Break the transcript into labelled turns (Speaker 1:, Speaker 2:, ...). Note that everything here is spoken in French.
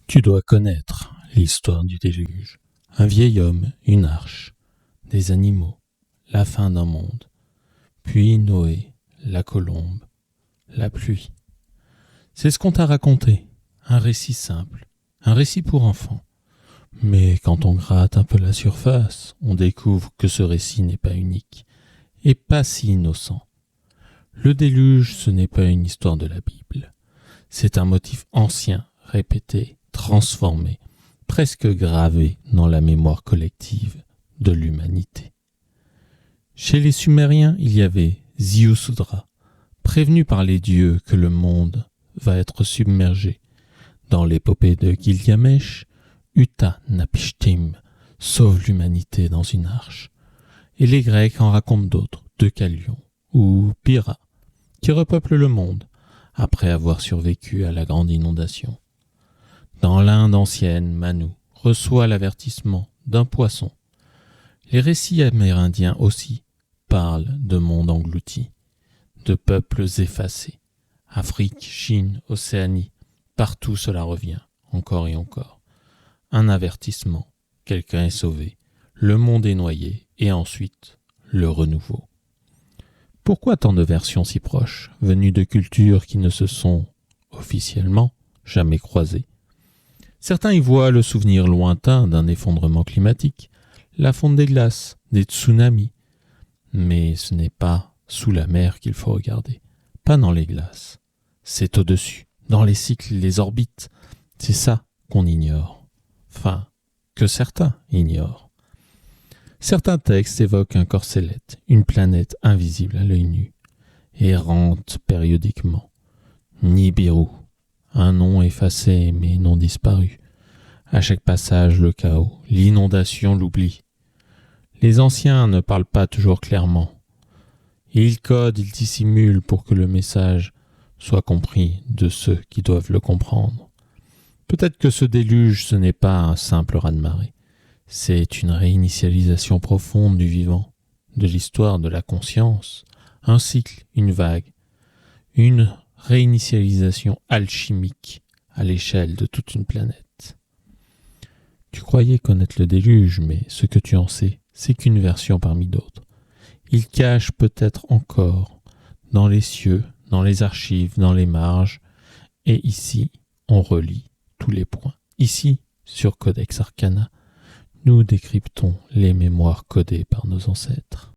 Speaker 1: Tu dois connaître l'histoire du déluge. Un vieil homme, une arche, des animaux, la fin d'un monde, puis Noé, la colombe, la pluie. C'est ce qu'on t'a raconté, un récit simple, un récit pour enfants. Mais quand on gratte un peu la surface, on découvre que ce récit n'est pas unique et pas si innocent. Le déluge, ce n'est pas une histoire de la Bible. C'est un motif ancien, répété, transformé, presque gravé dans la mémoire collective de l'humanité. Chez les Sumériens, il y avait Ziusudra, prévenu par les dieux que le monde va être submergé. Dans l'épopée de Gilgamesh, Uta-Napishtim sauve l'humanité dans une arche. Et les Grecs en racontent d'autres, Deucalion ou Pyrrha, qui repeuplent le monde après avoir survécu à la grande inondation. Dans l'Inde ancienne, Manu reçoit l'avertissement d'un poisson. Les récits amérindiens aussi parlent de mondes engloutis, de peuples effacés. Afrique, Chine, Océanie, partout cela revient, encore et encore. Un avertissement, quelqu'un est sauvé, le monde est noyé, et ensuite le renouveau. Pourquoi tant de versions si proches, venues de cultures qui ne se sont, officiellement, jamais croisées? Certains y voient le souvenir lointain d'un effondrement climatique, la fonte des glaces, des tsunamis. Mais ce n'est pas sous la mer qu'il faut regarder, pas dans les glaces. C'est au-dessus, dans les cycles, les orbites. C'est ça qu'on ignore. Enfin, que certains ignorent. Certains textes évoquent un corps céleste, une planète invisible à l'œil nu, errante périodiquement. Nibiru, un nom effacé mais non disparu. À chaque passage, le chaos, l'inondation, l'oubli. Les anciens ne parlent pas toujours clairement. Ils codent, ils dissimulent pour que le message soit compris de ceux qui doivent le comprendre. Peut-être que ce déluge, ce n'est pas un simple raz-de-marée. C'est une réinitialisation profonde du vivant, de l'histoire, de la conscience, un cycle, une vague, une réinitialisation alchimique à l'échelle de toute une planète. Tu croyais connaître le déluge, mais ce que tu en sais, c'est qu'une version parmi d'autres. Il cache peut-être encore dans les cieux, dans les archives, dans les marges, et ici, on relie tous les points. Ici, sur Codex Arcana, nous décryptons les mémoires codées par nos ancêtres.